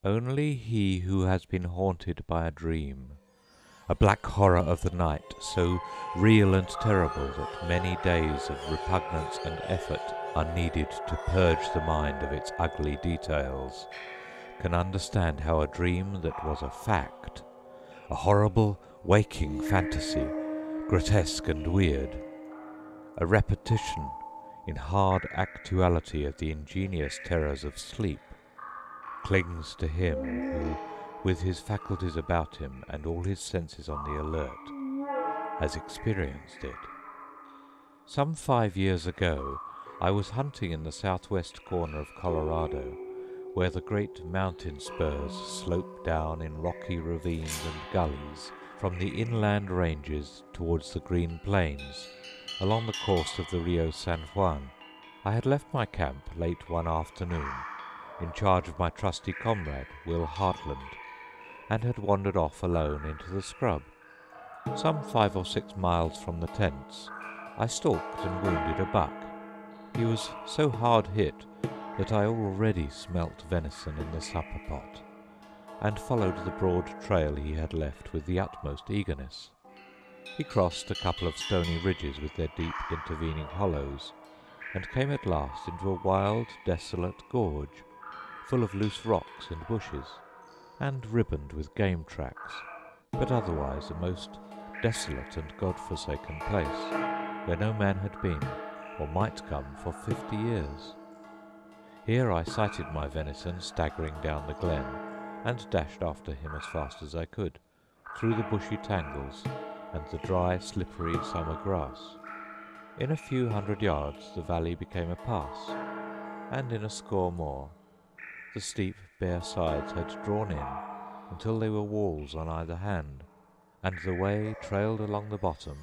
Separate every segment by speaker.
Speaker 1: Only he who has been haunted by a dream, a black horror of the night, so real and terrible that many days of repugnance and effort are needed to purge the mind of its ugly details, can understand how a dream that was a fact, a horrible waking fantasy, grotesque and weird, a repetition in hard actuality of the ingenious terrors of sleep, clings to him who, with his faculties about him and all his senses on the alert, has experienced it. Some 5 years ago, I was hunting in the southwest corner of Colorado, where the great mountain spurs slope down in rocky ravines and gullies from the inland ranges towards the green plains, along the course of the Rio San Juan. I had left my camp late one afternoon, in charge of my trusty comrade, Will Hartland, and had wandered off alone into the scrub. Some 5 or 6 miles from the tents, I stalked and wounded a buck. He was so hard hit that I already smelt venison in the supper pot, and followed the broad trail he had left with the utmost eagerness. He crossed a couple of stony ridges with their deep intervening hollows, and came at last into a wild, desolate gorge, full of loose rocks and bushes, and ribboned with game tracks, but otherwise a most desolate and God-forsaken place, where no man had been, or might come, for 50 years. Here I sighted my venison staggering down the glen, and dashed after him as fast as I could, through the bushy tangles and the dry, slippery summer grass. In a few 100 yards the valley became a pass, and in a score more the steep, bare sides had drawn in until they were walls on either hand, and the way trailed along the bottom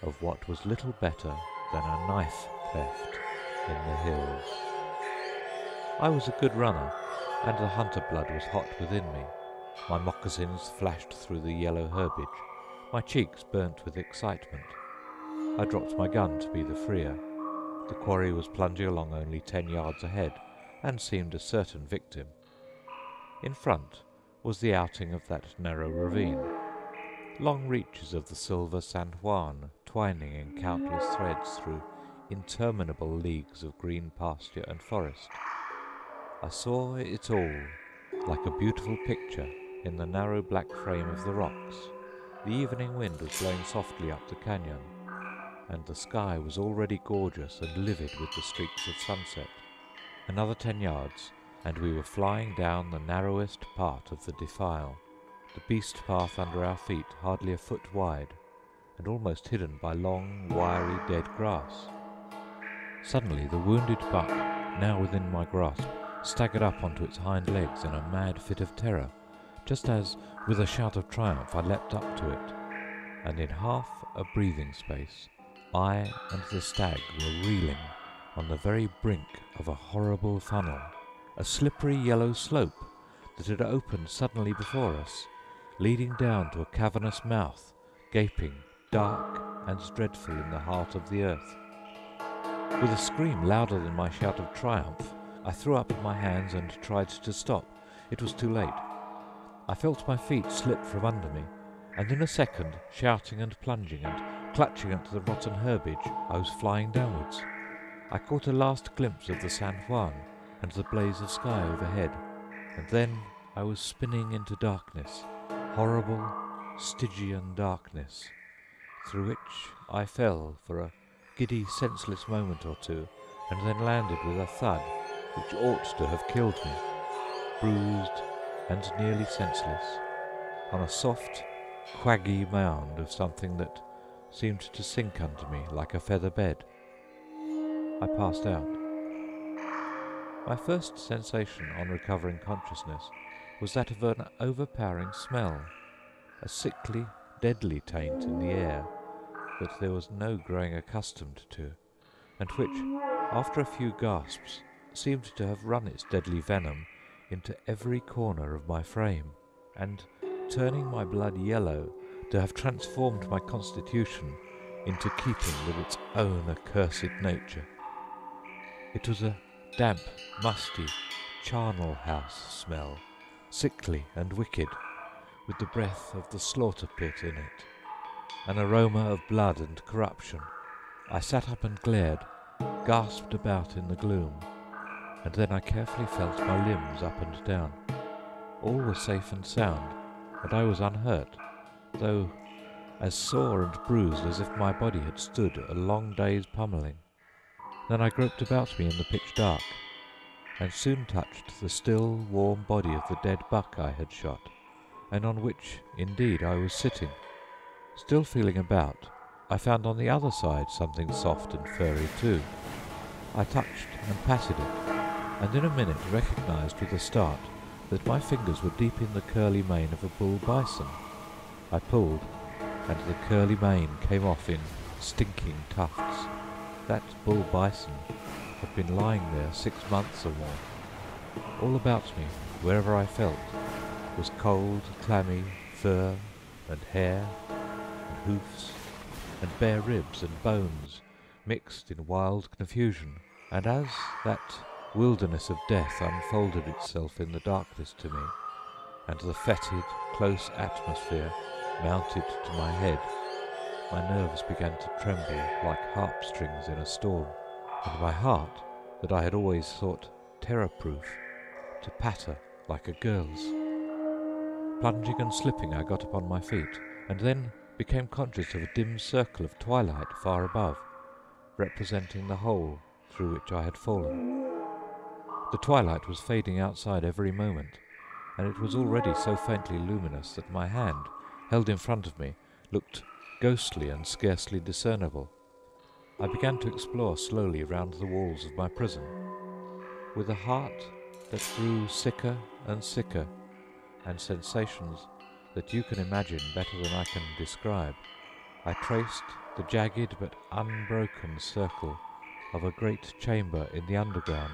Speaker 1: of what was little better than a knife cleft in the hills. I was a good runner, and the hunter blood was hot within me. My moccasins flashed through the yellow herbage, my cheeks burnt with excitement. I dropped my gun to be the freer. The quarry was plunging along only 10 yards ahead, and seemed a certain victim. In front was the outing of that narrow ravine, long reaches of the silver San Juan twining in countless threads through interminable leagues of green pasture and forest. I saw it all like a beautiful picture in the narrow black frame of the rocks. The evening wind was blowing softly up the canyon, and the sky was already gorgeous and livid with the streaks of sunset. Another 10 yards, and we were flying down the narrowest part of the defile, the beast path under our feet hardly a foot wide, and almost hidden by long, wiry, dead grass. Suddenly the wounded buck, now within my grasp, staggered up onto its hind legs in a mad fit of terror, just as, with a shout of triumph, I leapt up to it, and in half a breathing space I and the stag were reeling on the very brink of a horrible funnel, a slippery yellow slope that had opened suddenly before us, leading down to a cavernous mouth, gaping, dark and dreadful in the heart of the earth. With a scream louder than my shout of triumph, I threw up my hands and tried to stop. It was too late. I felt my feet slip from under me, and in a second, shouting and plunging and clutching at the rotten herbage, I was flying downwards. I caught a last glimpse of the San Juan and the blaze of sky overhead, and then I was spinning into darkness, horrible Stygian darkness, through which I fell for a giddy, senseless moment or two, and then landed with a thud which ought to have killed me, bruised and nearly senseless, on a soft, quaggy mound of something that seemed to sink under me like a feather bed. I passed out. My first sensation on recovering consciousness was that of an overpowering smell, a sickly, deadly taint in the air that there was no growing accustomed to, and which, after a few gasps, seemed to have run its deadly venom into every corner of my frame, and, turning my blood yellow, to have transformed my constitution into keeping with its own accursed nature. It was a damp, musty, charnel house smell, sickly and wicked, with the breath of the slaughter pit in it, an aroma of blood and corruption. I sat up and glared, gasped about in the gloom, and then I carefully felt my limbs up and down. All was safe and sound, and I was unhurt, though as sore and bruised as if my body had stood a long day's pummelling. Then I groped about me in the pitch dark, and soon touched the still, warm body of the dead buck I had shot, and on which, indeed, I was sitting. Still feeling about, I found on the other side something soft and furry too. I touched and patted it, and in a minute recognized with a start that my fingers were deep in the curly mane of a bull bison. I pulled, and the curly mane came off in stinking tufts. That bull bison had been lying there 6 months or more. All about me, wherever I felt, was cold, clammy fur and hair and hoofs and bare ribs and bones mixed in wild confusion. And as that wilderness of death unfolded itself in the darkness to me, and the fetid, close atmosphere mounted to my head, my nerves began to tremble like harp strings in a storm, and my heart, that I had always thought terror-proof, to patter like a girl's. Plunging and slipping, I got upon my feet, and then became conscious of a dim circle of twilight far above, representing the hole through which I had fallen. The twilight was fading outside every moment, and it was already so faintly luminous that my hand, held in front of me, looked ghostly and scarcely discernible. I began to explore slowly round the walls of my prison. With a heart that grew sicker and sicker, and sensations that you can imagine better than I can describe, I traced the jagged but unbroken circle of a great chamber in the underground,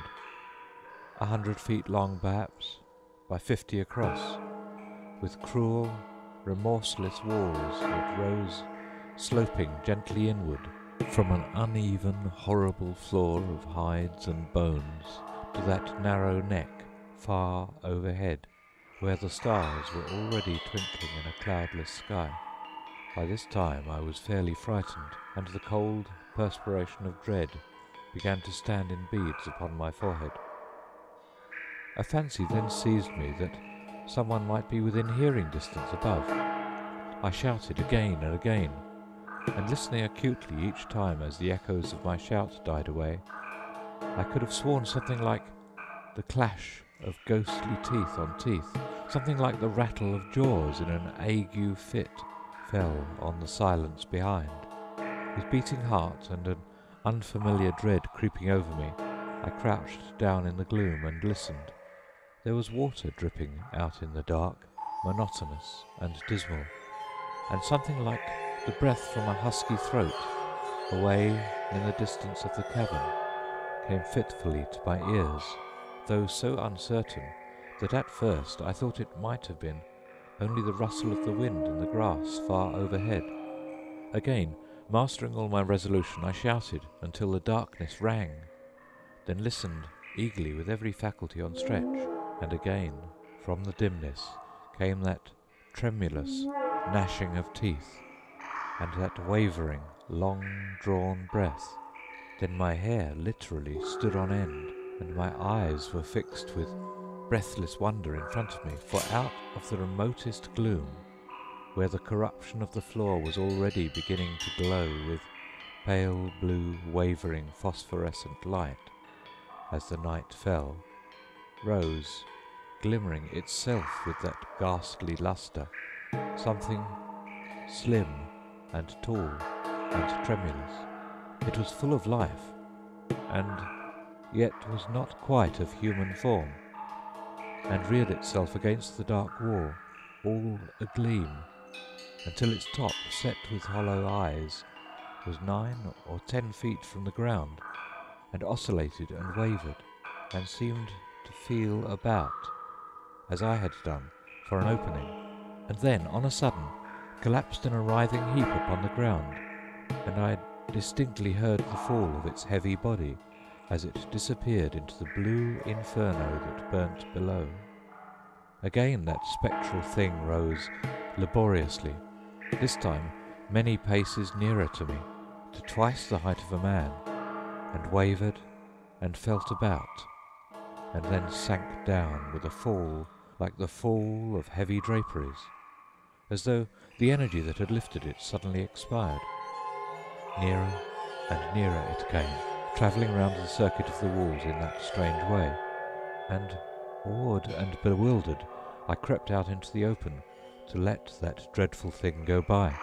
Speaker 1: 100 feet long perhaps, by 50 across, with cruel, remorseless walls that rose sloping gently inward from an uneven, horrible floor of hides and bones to that narrow neck far overhead, where the stars were already twinkling in a cloudless sky. By this time I was fairly frightened, and the cold perspiration of dread began to stand in beads upon my forehead. A fancy then seized me that someone might be within hearing distance above. I shouted again and again, and listening acutely each time as the echoes of my shout died away, I could have sworn something like the clash of ghostly teeth on teeth, something like the rattle of jaws in an ague fit, fell on the silence behind. With beating heart and an unfamiliar dread creeping over me, I crouched down in the gloom and listened. There was water dripping out in the dark, monotonous and dismal, and something like the breath from a husky throat, away in the distance of the cavern, came fitfully to my ears, though so uncertain that at first I thought it might have been only the rustle of the wind in the grass far overhead. Again, mastering all my resolution, I shouted until the darkness rang, then listened eagerly with every faculty on stretch, and again from the dimness came that tremulous gnashing of teeth, and that wavering, long-drawn breath. Then my hair literally stood on end, and my eyes were fixed with breathless wonder in front of me, for out of the remotest gloom, where the corruption of the floor was already beginning to glow with pale blue, wavering, phosphorescent light as the night fell, rose, glimmering itself with that ghastly lustre, something slim and tall and tremulous. It was full of life, and yet was not quite of human form, and reared itself against the dark wall, all agleam, until its top, set with hollow eyes, was 9 or 10 feet from the ground, and oscillated and wavered, and seemed to feel about, as I had done, for an opening, and then, on a sudden, collapsed in a writhing heap upon the ground, and I distinctly heard the fall of its heavy body as it disappeared into the blue inferno that burnt below. Again that spectral thing rose laboriously, this time many paces nearer to me, to twice the height of a man, and wavered and felt about, and then sank down with a fall like the fall of heavy draperies, as though the energy that had lifted it suddenly expired. Nearer and nearer it came, travelling round the circuit of the walls in that strange way, and, awed and bewildered, I crept out into the open to let that dreadful thing go by,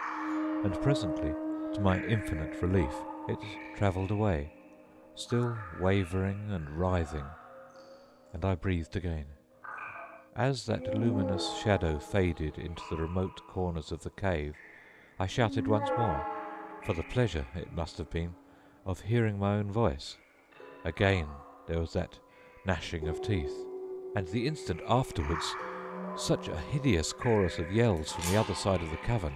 Speaker 1: and presently, to my infinite relief, it travelled away, still wavering and writhing, and I breathed again. As that luminous shadow faded into the remote corners of the cave, I shouted once more, for the pleasure, it must have been, of hearing my own voice. Again there was that gnashing of teeth, and the instant afterwards such a hideous chorus of yells from the other side of the cavern,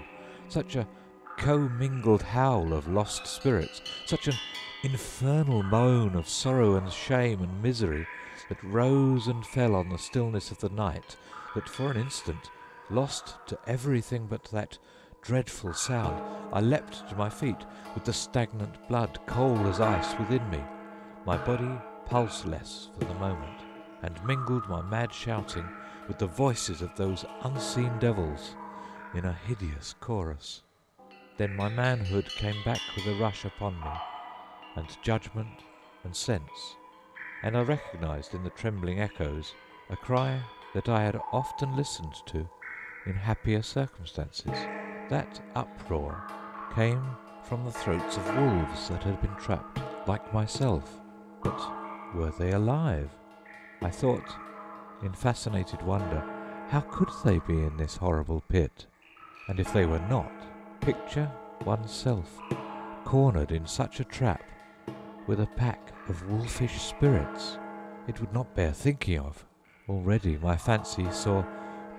Speaker 1: such a commingled howl of lost spirits, such an infernal moan of sorrow and shame and misery that rose and fell on the stillness of the night, that for an instant, lost to everything but that dreadful sound, I leapt to my feet with the stagnant blood cold as ice within me, my body pulseless for the moment, and mingled my mad shouting with the voices of those unseen devils in a hideous chorus. Then my manhood came back with a rush upon me, and judgment and sense, and I recognized in the trembling echoes a cry that I had often listened to in happier circumstances. That uproar came from the throats of wolves that had been trapped like myself. But were they alive? I thought, in fascinated wonder, how could they be in this horrible pit? And if they were not, picture oneself cornered in such a trap with a pack of wolfish spirits. It would not bear thinking of. Already my fancy saw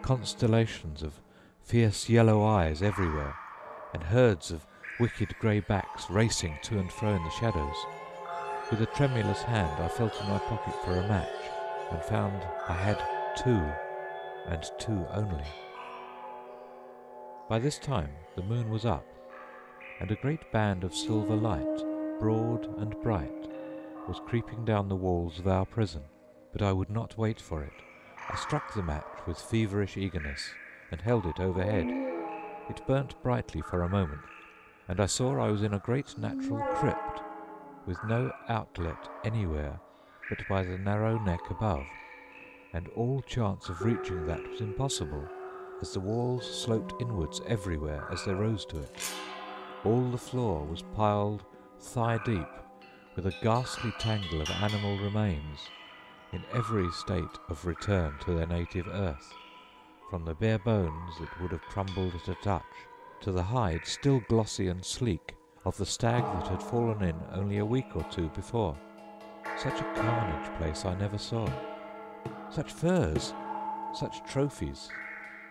Speaker 1: constellations of fierce yellow eyes everywhere, and herds of wicked grey backs racing to and fro in the shadows. With a tremulous hand I felt in my pocket for a match, and found I had two, and two only. By this time the moon was up, and a great band of silver light, broad and bright, was creeping down the walls of our prison. But I would not wait for it. I struck the match with feverish eagerness, and held it overhead. It burnt brightly for a moment, and I saw I was in a great natural crypt, with no outlet anywhere but by the narrow neck above, and all chance of reaching that was impossible, as the walls sloped inwards everywhere as they rose to it. All the floor was piled thigh-deep with a ghastly tangle of animal remains, in every state of return to their native earth, from the bare bones that would have crumbled at a touch, to the hide still glossy and sleek of the stag that had fallen in only a week or two before. Such a carnage place I never saw. Such furs, such trophies,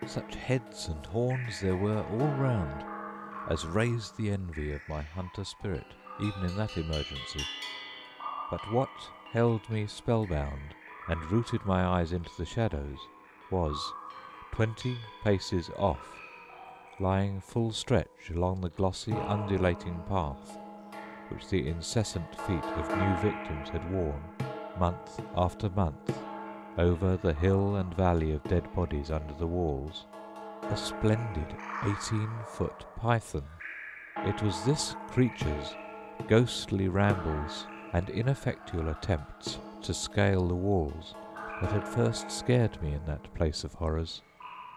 Speaker 1: such heads and horns there were all round, as raised the envy of my hunter spirit, even in that emergency. But what held me spellbound and rooted my eyes into the shadows was, 20 paces off, lying full stretch along the glossy undulating path which the incessant feet of new victims had worn, month after month, over the hill and valley of dead bodies under the walls, a splendid 18-foot python. It was this creature's ghostly rambles and ineffectual attempts to scale the walls that had first scared me in that place of horrors.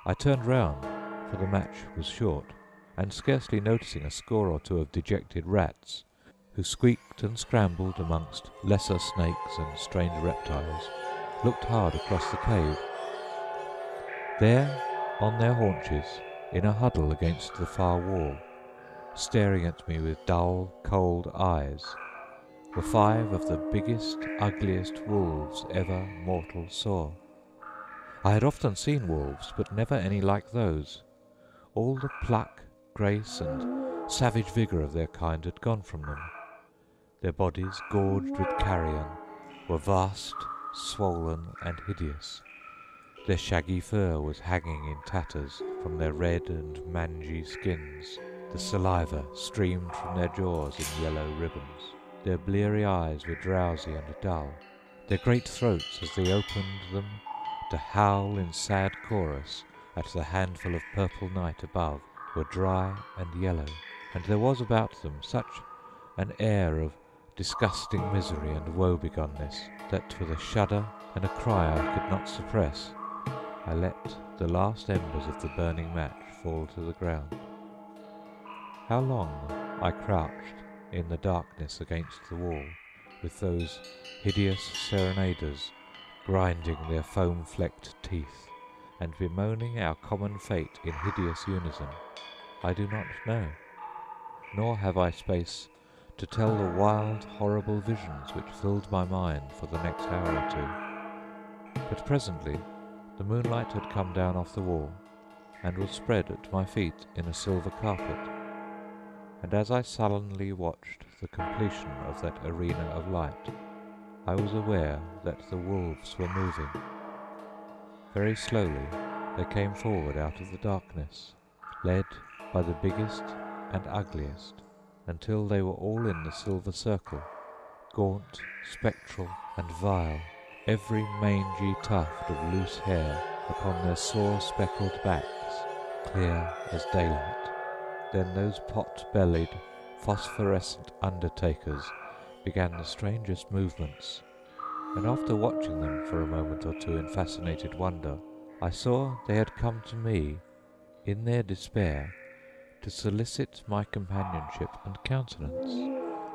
Speaker 1: I turned round, for the match was short, and scarcely noticing a score or two of dejected rats, who squeaked and scrambled amongst lesser snakes and strange reptiles, looked hard across the cave. There, on their haunches, in a huddle against the far wall, staring at me with dull, cold eyes, were 5 of the biggest, ugliest wolves ever mortal saw. I had often seen wolves, but never any like those. All the pluck, grace, and savage vigour of their kind had gone from them. Their bodies, gorged with carrion, were vast, swollen, and hideous. Their shaggy fur was hanging in tatters from their red and mangy skins. The saliva streamed from their jaws in yellow ribbons. Their bleary eyes were drowsy and dull. Their great throats, as they opened them to howl in sad chorus at the handful of purple night above, were dry and yellow, and there was about them such an air of disgusting misery and woe-begonness that with a shudder and a cry I could not suppress, I let the last embers of the burning match fall to the ground. How long I crouched in the darkness against the wall, with those hideous serenaders grinding their foam-flecked teeth and bemoaning our common fate in hideous unison, I do not know, nor have I space to tell the wild, horrible visions which filled my mind for the next hour or two. But presently the moonlight had come down off the wall, and was spread at my feet in a silver carpet, and as I sullenly watched the completion of that arena of light, I was aware that the wolves were moving. Very slowly they came forward out of the darkness, led by the biggest and ugliest, until they were all in the silver circle, gaunt, spectral, and vile, every mangy tuft of loose hair upon their sore speckled backs, clear as daylight. Then those pot-bellied, phosphorescent undertakers began the strangest movements, and after watching them for a moment or two in fascinated wonder, I saw they had come to me, in their despair, to solicit my companionship and countenance.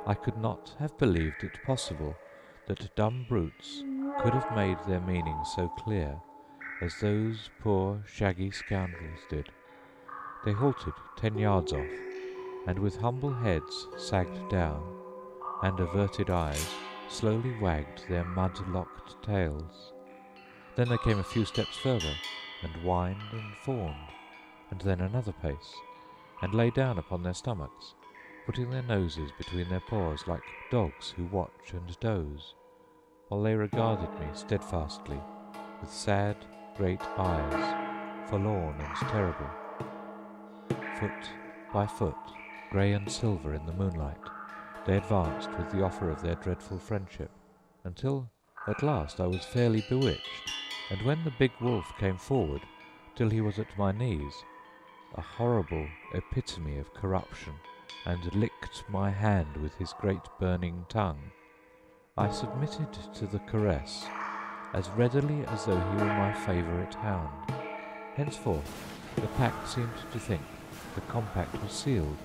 Speaker 1: I could not have believed it possible that dumb brutes could have made their meaning so clear as those poor shaggy scoundrels did. They halted 10 yards off, and with humble heads sagged down, and averted eyes slowly wagged their mud-locked tails. Then they came a few steps further, and whined and fawned, and then another pace, and lay down upon their stomachs, putting their noses between their paws like dogs who watch and doze, while they regarded me steadfastly with sad, great eyes, forlorn and terrible. Foot by foot, grey and silver in the moonlight, they advanced with the offer of their dreadful friendship, until at last I was fairly bewitched, and when the big wolf came forward till he was at my knees, a horrible epitome of corruption, and licked my hand with his great burning tongue, I submitted to the caress as readily as though he were my favourite hound. Henceforth the pack seemed to think the compact was sealed,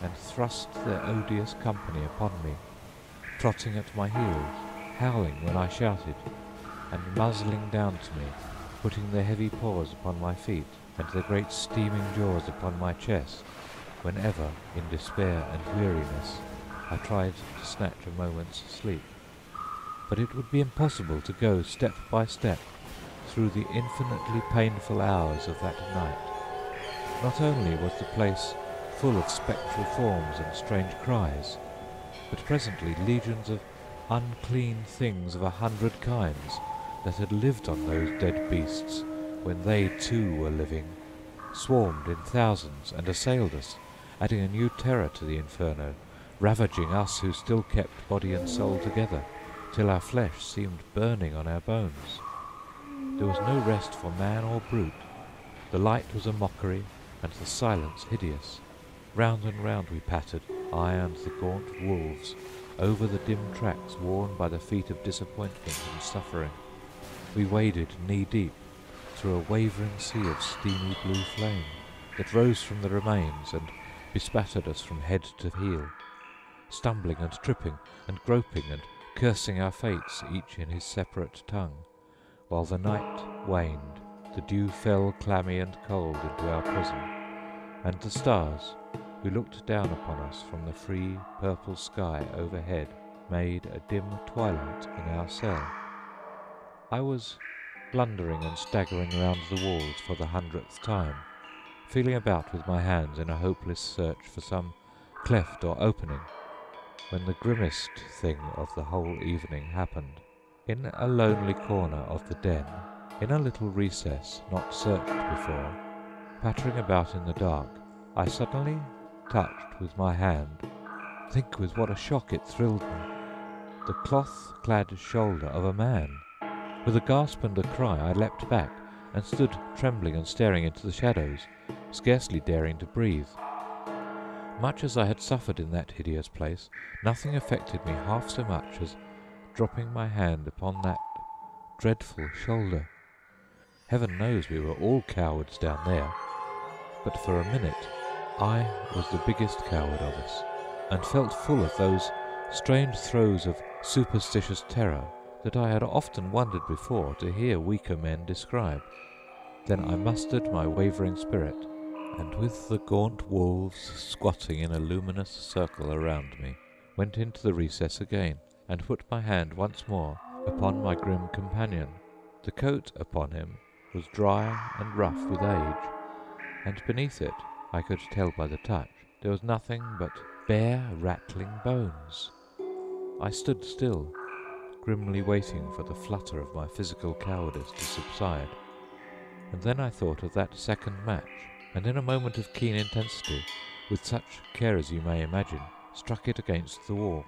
Speaker 1: and thrust their odious company upon me, trotting at my heels, howling when I shouted, and muzzling down to me, putting their heavy paws upon my feet, and their great steaming jaws upon my chest, whenever, in despair and weariness, I tried to snatch a moment's sleep. But it would be impossible to go step by step through the infinitely painful hours of that night. Not only was the place full of spectral forms and strange cries, but presently legions of unclean things of 100 kinds that had lived on those dead beasts when they too were living, swarmed in thousands and assailed us, adding a new terror to the inferno, ravaging us who still kept body and soul together, till our flesh seemed burning on our bones. There was no rest for man or brute. The light was a mockery, and the silence hideous. Round and round we pattered, I and the gaunt wolves, over the dim tracks worn by the feet of disappointment and suffering. We waded knee-deep through a wavering sea of steamy blue flame that rose from the remains and bespattered us from head to heel, stumbling and tripping and groping and cursing our fates, each in his separate tongue. While the night waned, the dew fell clammy and cold into our prison, and the stars, who looked down upon us from the free purple sky overhead, made a dim twilight in our cell. I was blundering and staggering round the walls for the 100th time, feeling about with my hands in a hopeless search for some cleft or opening, when the grimmest thing of the whole evening happened. In a lonely corner of the den, In a little recess, not searched before, pattering about in the dark, I suddenly touched with my hand, think with what a shock it thrilled me, the cloth-clad shoulder of a man. With a gasp and a cry I leapt back, and stood trembling and staring into the shadows, scarcely daring to breathe. Much as I had suffered in that hideous place, nothing affected me half so much as dropping my hand upon that dreadful shoulder. Heaven knows we were all cowards down there, but for a minute I was the biggest coward of us, and felt full of those strange throes of superstitious terror that I had often wondered before to hear weaker men describe. Then I mustered my wavering spirit, and with the gaunt wolves squatting in a luminous circle around me, went into the recess again, and put my hand once more upon my grim companion. The coat upon him was dry and rough with age, and beneath it, I could tell by the touch, there was nothing but bare rattling bones. I stood still, grimly waiting for the flutter of my physical cowardice to subside, and then I thought of that second match, and in a moment of keen intensity, with such care as you may imagine, struck it against the wall.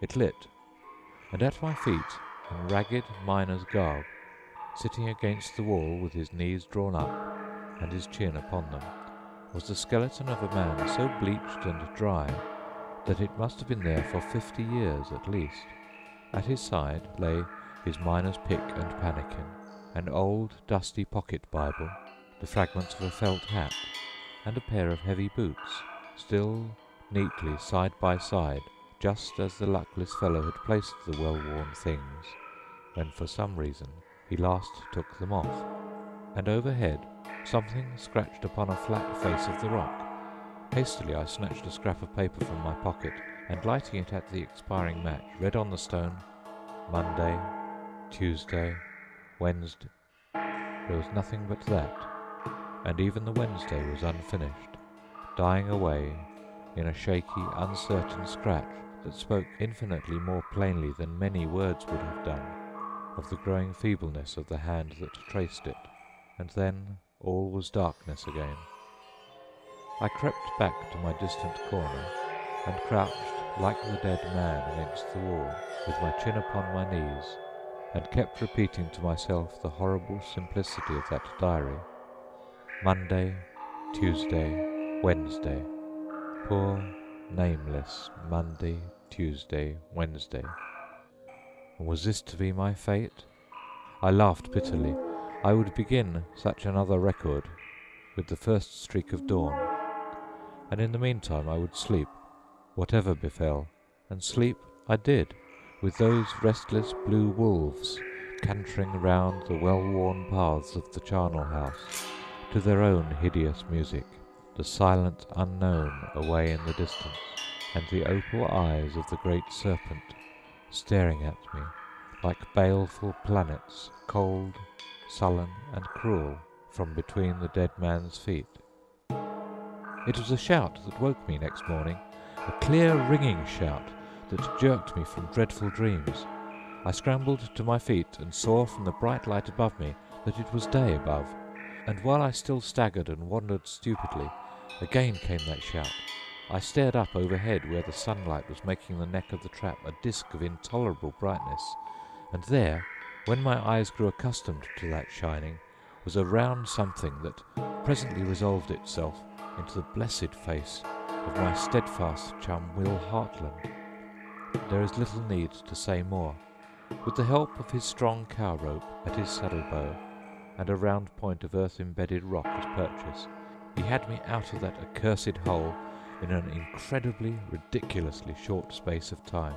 Speaker 1: It lit, and at my feet, in ragged miner's garb, sitting against the wall with his knees drawn up and his chin upon them, was the skeleton of a man so bleached and dry that it must have been there for 50 years at least. At his side lay his miner's pick and pannikin, an old dusty pocket Bible, the fragments of a felt hat, and a pair of heavy boots, still neatly side by side, just as the luckless fellow had placed the well-worn things when for some reason he last took them off. And overhead something scratched upon a flat face of the rock. Hastily I snatched a scrap of paper from my pocket, and lighting it at the expiring match, read on the stone, Monday, Tuesday, Wednesday. There was nothing but that, and even the Wednesday was unfinished, dying away in a shaky, uncertain scratch that spoke infinitely more plainly than many words would have done of the growing feebleness of the hand that traced it. And then all was darkness again. I crept back to my distant corner, and crouched like the dead man against the wall, with my chin upon my knees, and kept repeating to myself the horrible simplicity of that diary. Monday, Tuesday, Wednesday. Poor, nameless Monday, Tuesday, Wednesday. And was this to be my fate? I laughed bitterly. I would begin such another record with the first streak of dawn, and in the meantime I would sleep, whatever befell, and sleep I did, with those restless blue wolves cantering round the well-worn paths of the charnel house to their own hideous music, the silent unknown away in the distance, and the opal eyes of the great serpent staring at me like baleful planets, cold, sullen, and cruel, from between the dead man's feet. It was a shout that woke me next morning, a clear ringing shout that jerked me from dreadful dreams. I scrambled to my feet and saw from the bright light above me that it was day above, and while I still staggered and wandered stupidly, again came that shout. I stared up overhead where the sunlight was making the neck of the trap a disk of intolerable brightness, and there, when my eyes grew accustomed to that shining, was a round something that presently resolved itself into the blessed face of my steadfast chum Will Hartland. There is little need to say more. With the help of his strong cow rope at his saddle bow, and a round point of earth-embedded rock as purchase, he had me out of that accursed hole in an incredibly, ridiculously short space of time,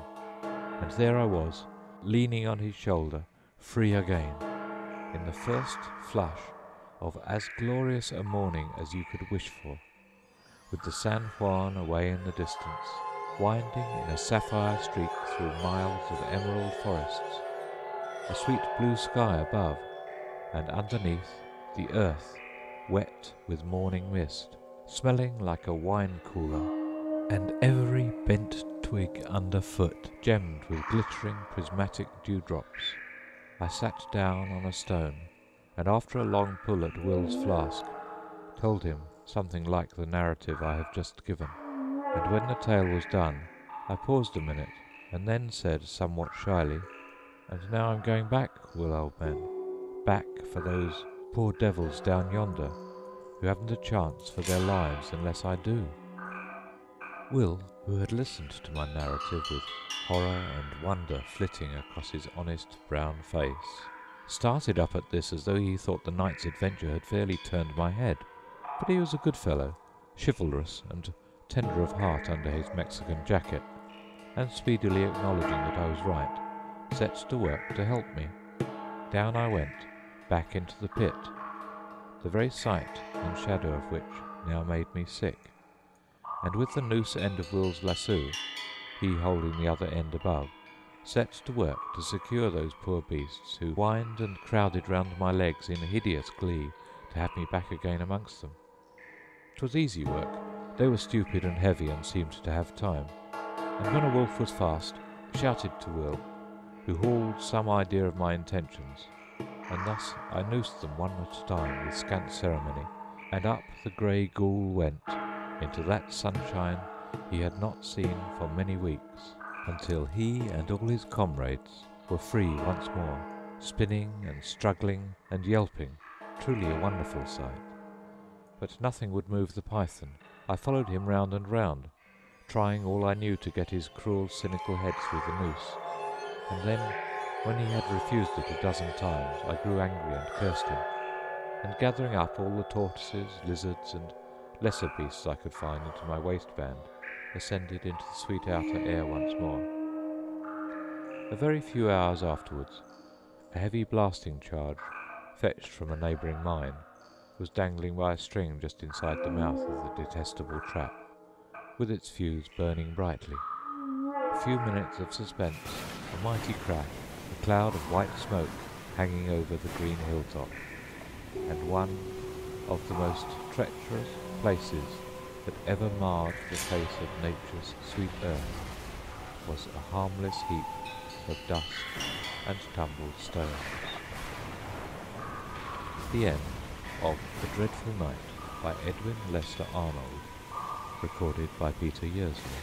Speaker 1: and there I was, leaning on his shoulder, free again, in the first flush of as glorious a morning as you could wish for, with the San Juan away in the distance, winding in a sapphire streak through miles of emerald forests, a sweet blue sky above, and underneath the earth wet with morning mist, smelling like a wine cooler, and every bent twig underfoot gemmed with glittering prismatic dewdrops. I sat down on a stone, and after a long pull at Will's flask, told him something like the narrative I have just given. And when the tale was done, I paused a minute, and then said somewhat shyly, "And now I'm going back, Will, old man, back for those poor devils down yonder, who haven't a chance for their lives unless I do." Will, who had listened to my narrative with horror and wonder flitting across his honest brown face, started up at this as though he thought the night's adventure had fairly turned my head. But he was a good fellow, chivalrous and tender of heart under his Mexican jacket, and speedily acknowledging that I was right, set to work to help me. Down I went, back into the pit, the very sight and shadow of which now made me sick, and with the noose end of Will's lasso, he holding the other end above, set to work to secure those poor beasts who whined and crowded round my legs in hideous glee to have me back again amongst them. 'Twas easy work. They were stupid and heavy and seemed to have time, and when a wolf was fast, shouted to Will, who hauled some idea of my intentions, and thus I noosed them one at a time with scant ceremony, and up the grey ghoul went into that sunshine he had not seen for many weeks, until he and all his comrades were free once more, spinning and struggling and yelping, truly a wonderful sight. But nothing would move the python. I followed him round and round, trying all I knew to get his cruel, cynical head through the noose, and then, when he had refused it a dozen times, I grew angry and cursed him, and gathering up all the tortoises, lizards, and lesser beasts I could find into my waistband, ascended into the sweet outer air once more. A very few hours afterwards, a heavy blasting charge, fetched from a neighbouring mine, was dangling by a string just inside the mouth of the detestable trap, with its fuse burning brightly. A few minutes of suspense, a mighty crash, a cloud of white smoke hanging over the green hilltop, and one of the most treacherous places that ever marred the face of nature's sweet earth was a harmless heap of dust and tumbled stones. The end of The Dreadful Night by Edwin Lester Arnold, recorded by Peter Yearsley.